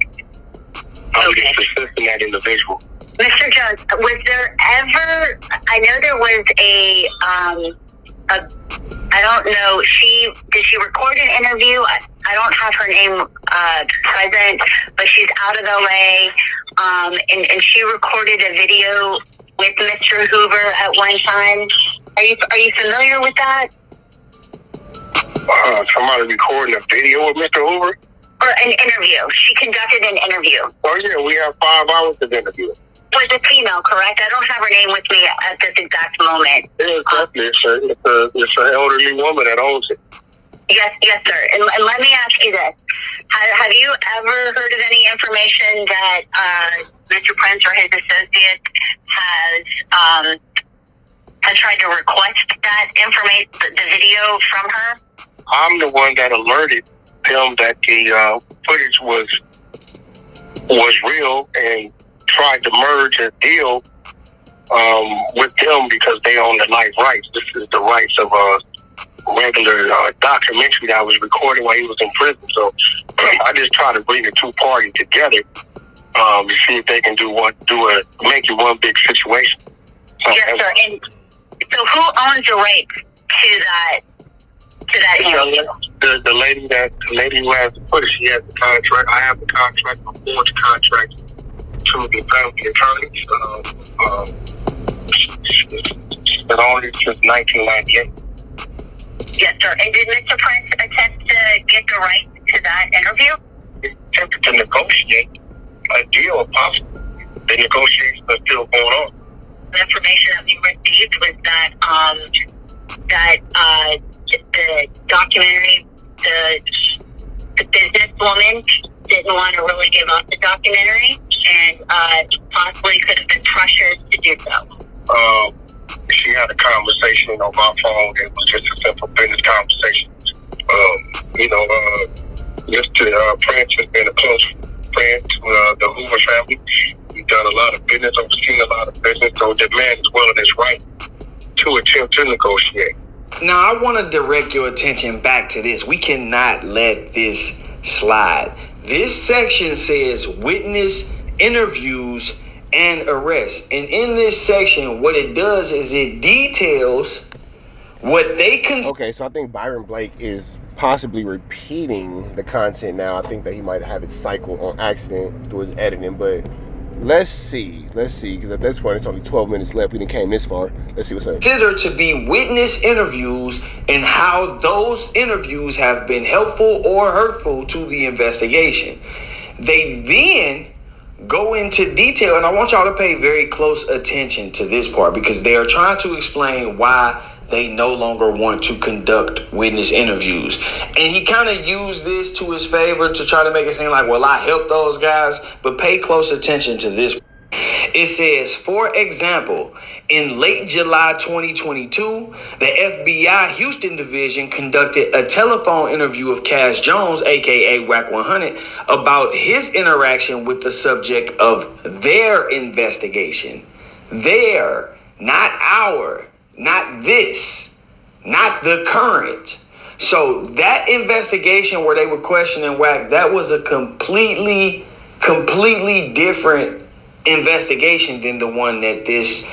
I'm just assisting that individual. Mr. Jones, was there ever, I know there was I don't know, did she record an interview? I don't have her name present, but she's out of LA, and she recorded a video with Mr. Hoover at one time. Are you familiar with that? Somebody recording a video with Mr. Hoover? Or an interview. She conducted an interview. Oh, yeah, we have 5 hours of interview. Was a female, correct? I don't have her name with me at this exact moment. Yeah, exactly. It's an elderly woman that owns it. Yes, sir. And let me ask you this. Have you ever heard of any information that Mr. Prince or his associates has tried to request that information, the video from her? I'm the one that alerted them that the footage was real and tried to merge a deal with them because they own the life rights. This is the rights of a regular documentary that I was recording while he was in prison. So I just try to bring the two parties together to see if they can make it one big situation. Yes, sir. And so who owns the rights to that interview? The lady who has the footage, she has the contract. I have the contract. I forged the contract to the family attorneys. She's been on it since 1998. Yes, sir. And did Mr. Prince attempt to get the right to that interview? He attempted to negotiate a deal if possible. The negotiations are still going on. The information that we received was that the documentary, the businesswoman didn't want to really give up the documentary, and possibly could have been pressured to do so. She had a conversation on my phone. It was just a simple business conversation. Mr. Prince has been a close friend to the Hoover family. We've done a lot of business. I've seen a lot of business. So the man is well in his right to attempt to negotiate. Now, I want to direct your attention back to this. We cannot let this slide. This section says witness, interviews, and arrests. And in this section, what it does is it details what they Okay, so I think Byron Blake is possibly repeating the content now. I think that he might have it cycled on accident through his editing, but let's see, because at this point it's only 12 minutes left. We didn't came this far. Let's see what's up. Consider to be witness interviews and how those interviews have been helpful or hurtful to the investigation. They then go into detail, and I want y'all to pay very close attention to this part because they are trying to explain why they no longer want to conduct witness interviews. And he kind of used this to his favor to try to make it seem like, well, I helped those guys, but pay close attention to this. It says, for example, in late July 2022, the FBI Houston Division conducted a telephone interview of Cash Jones, aka WACK100, about his interaction with the subject of their investigation. Their, not our, not this. not the current. So that investigation where they were questioning Wack, that was a completely different investigation than the one that this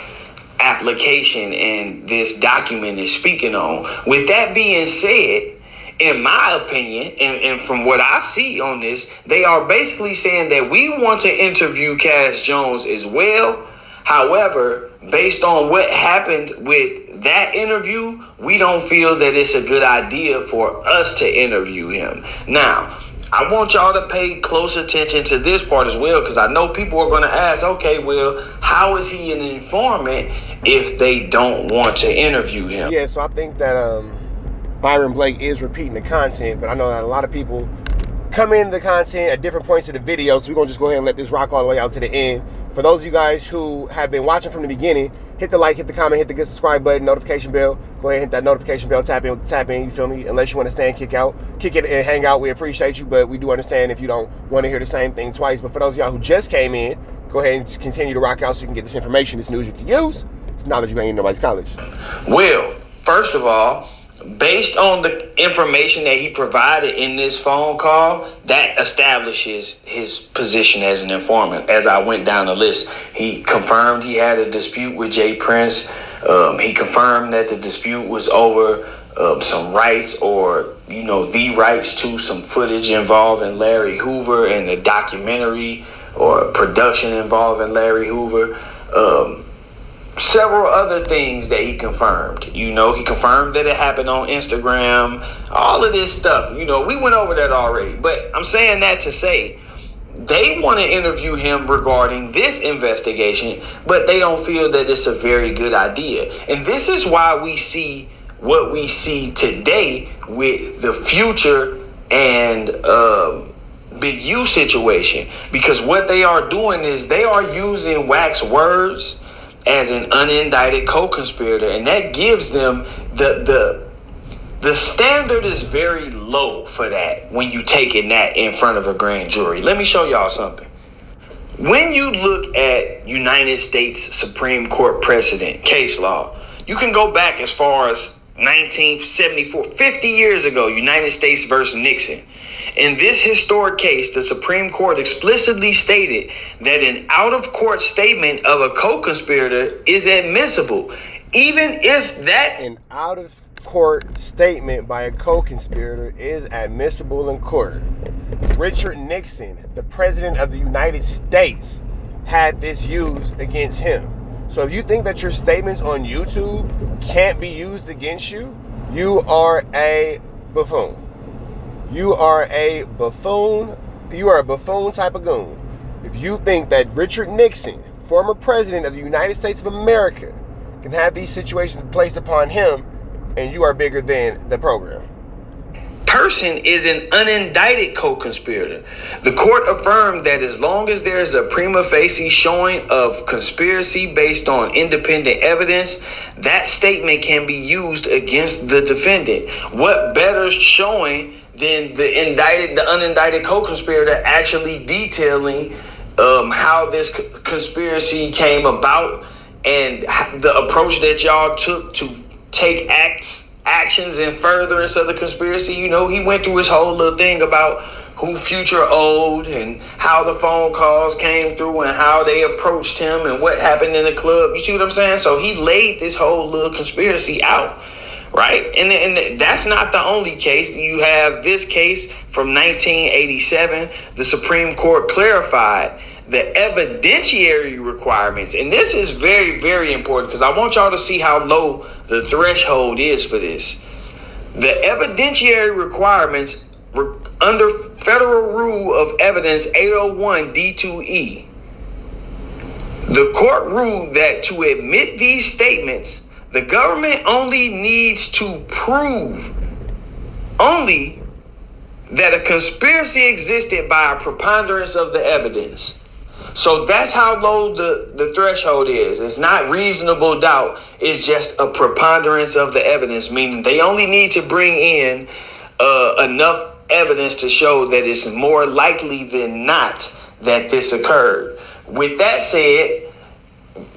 application and this document is speaking on. With that being said, in my opinion, and from what I see on this, they are basically saying that we want to interview Cass Jones as well. However, based on what happened with that interview, we don't feel that it's a good idea for us to interview him. Now, I want y'all to pay close attention to this part as well, because I know people are going to ask, okay, well, how is he an informant if they don't want to interview him? Yeah, so I think that Byron Blake is repeating the content, but I know that a lot of people come in the content at different points of the video, so we're going to just go ahead and let this rock all the way out to the end. For those of you guys who have been watching from the beginning, hit the like, hit the comment, hit the good subscribe button, notification bell. Go ahead and hit that notification bell, tap in with the tap in, you feel me? Unless you want to stand, kick out, kick it and hang out, we appreciate you, but we do understand if you don't want to hear the same thing twice. But for those of y'all who just came in, go ahead and continue to rock out so you can get this information, this news you can use. It's knowledge you ain't in nobody's college. Well, first of all, based on the information that he provided in this phone call, that establishes his position as an informant. As I went down the list, he confirmed he had a dispute with Jay Prince. He confirmed that the dispute was over some rights, or, you know, the rights to some footage involving Larry Hoover and the documentary or production involving Larry Hoover. Several other things that he confirmed. You know, he confirmed that it happened on Instagram, all of this stuff. You know, we went over that already, but I'm saying that to say they want to interview him regarding this investigation, but they don't feel that it's a very good idea. And this is why we see what we see today with the Future and Big U situation, because what they are doing is they are using Wack's words as an unindicted co-conspirator, and that gives them the standard is very low for that when you taking that in front of a grand jury. Let me show y'all something. When you look at United States Supreme Court precedent case law, you can go back as far as 1974, 50 years ago, United States versus Nixon. In this historic case, the Supreme Court explicitly stated that an out-of-court statement of a co-conspirator is admissible, even if that... An out-of-court statement by a co-conspirator is admissible in court. Richard Nixon, the President of the United States, had this used against him. So if you think that your statements on YouTube can't be used against you, you are a buffoon. You are a buffoon. You are a buffoon type of goon. If you think that Richard Nixon, former president of the United States of America, can have these situations placed upon him, and you are bigger than the program. Person is an unindicted co-conspirator. The court affirmed that as long as there is a prima facie showing of conspiracy based on independent evidence, that statement can be used against the defendant. What better showing than the unindicted co-conspirator actually detailing how this conspiracy came about and the approach that y'all took to take actions in furtherance of the conspiracy. You know, he went through his whole little thing about who Future owed and how the phone calls came through and how they approached him and what happened in the club. You see what I'm saying? So he laid this whole little conspiracy out, right? And that's not the only case. You have this case from 1987. The Supreme Court clarified the evidentiary requirements. And this is very, very important because I want y'all to see how low the threshold is for this. The evidentiary requirements under Federal Rule of Evidence 801 D2E. The court ruled that to admit these statements, the government only needs to prove only that a conspiracy existed by a preponderance of the evidence. So that's how low the threshold is. It's not reasonable doubt. It's just a preponderance of the evidence, meaning they only need to bring in enough evidence to show that it's more likely than not that this occurred. With that said,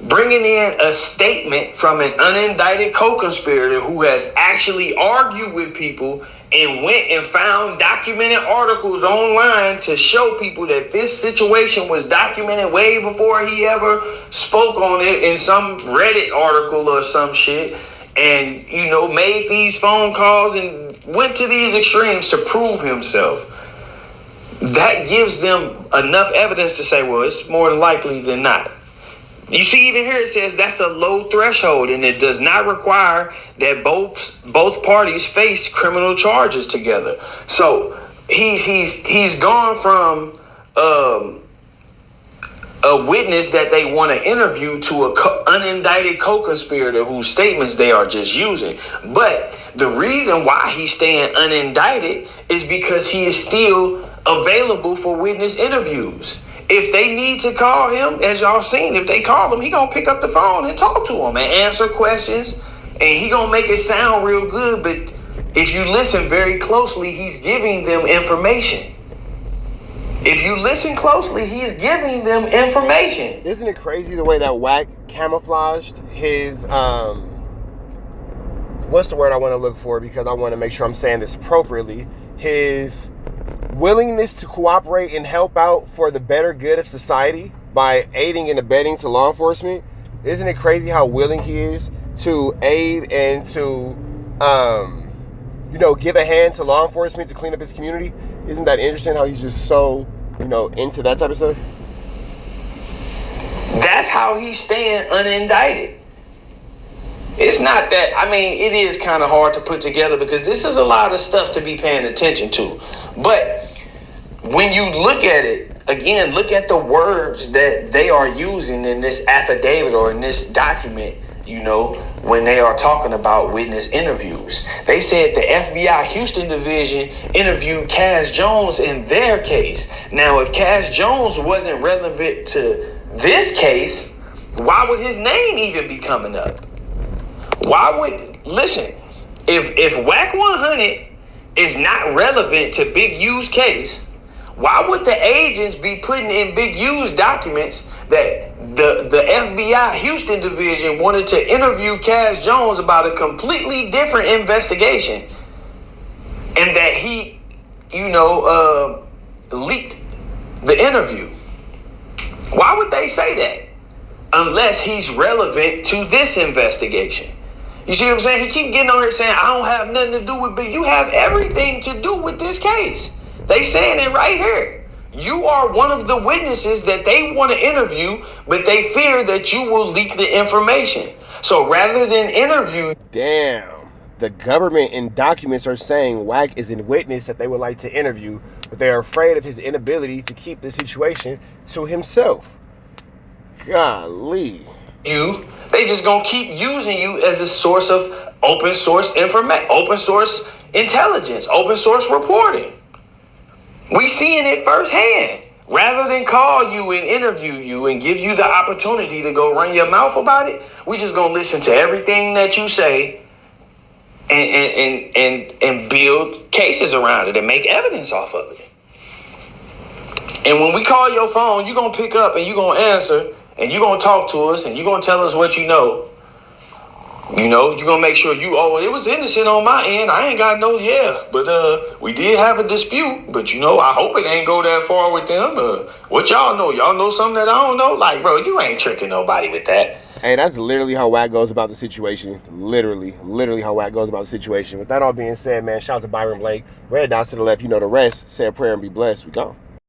bringing in a statement from an unindicted co-conspirator who has actually argued with people and went and found documented articles online to show people that this situation was documented way before he ever spoke on it in some Reddit article or some shit, and, you know, made these phone calls and went to these extremes to prove himself. That gives them enough evidence to say, well, it's more likely than not. You see, even here it says that's a low threshold, and it does not require that both parties face criminal charges together. So he's gone from a witness that they want to interview to a unindicted co-conspirator whose statements they are just using. But the reason why he's staying unindicted is because he is still available for witness interviews. If they need to call him, as y'all seen, if they call him, he gonna pick up the phone and talk to him and answer questions, and he gonna make it sound real good. But if you listen very closely, he's giving them information. If you listen closely, he's giving them information. Isn't it crazy the way that Wack camouflaged his, what's the word I want to look for, because I want to make sure I'm saying this appropriately, his willingness to cooperate and help out for the better good of society by aiding and abetting to law enforcement. Isn't it crazy how willing he is to aid and to, you know, give a hand to law enforcement to clean up his community? Isn't that interesting how he's just so, you know, into that type of stuff? That's how he's staying unindicted. It's not that, I mean, it is kind of hard to put together because this is a lot of stuff to be paying attention to. But when you look at it, again, look at the words that they are using in this affidavit or in this document, you know, when they are talking about witness interviews. They said the FBI Houston Division interviewed Cass Jones in their case. Now, if Cass Jones wasn't relevant to this case, why would his name even be coming up? Why would, listen, if WACK 100 is not relevant to Big U's case, why would the agents be putting in Big U's documents that the FBI Houston Division wanted to interview Cass Jones about a completely different investigation, and that he, you know, leaked the interview? Why would they say that unless he's relevant to this investigation? You see what I'm saying? He keep getting on here saying, I don't have nothing to do with Big. You have everything to do with this case. They saying it right here. You are one of the witnesses that they want to interview, but they fear that you will leak the information. So rather than interview... Damn. The government and documents are saying Wack is a witness that they would like to interview, but they are afraid of his inability to keep the situation to himself. Golly. They just gonna keep using you as a source of open source information, open source intelligence, open source reporting. We seeing it firsthand. Rather than call you and interview you and give you the opportunity to go run your mouth about it, we just gonna listen to everything that you say and build cases around it and make evidence off of it. And when we call your phone, you're gonna pick up and you're gonna answer. And you're going to talk to us, and you're going to tell us what you know. You know, you're going to make sure it was innocent on my end. I ain't got no, but we did have a dispute. But, you know, I hope it ain't go that far with them. What y'all know? Y'all know something that I don't know? Like, bro, you ain't tricking nobody with that. Hey, that's literally how Wack goes about the situation. Literally how Wack goes about the situation. With that all being said, man, shout out to Byron Blake. Red dots to the left, you know the rest. Say a prayer and be blessed. We gone.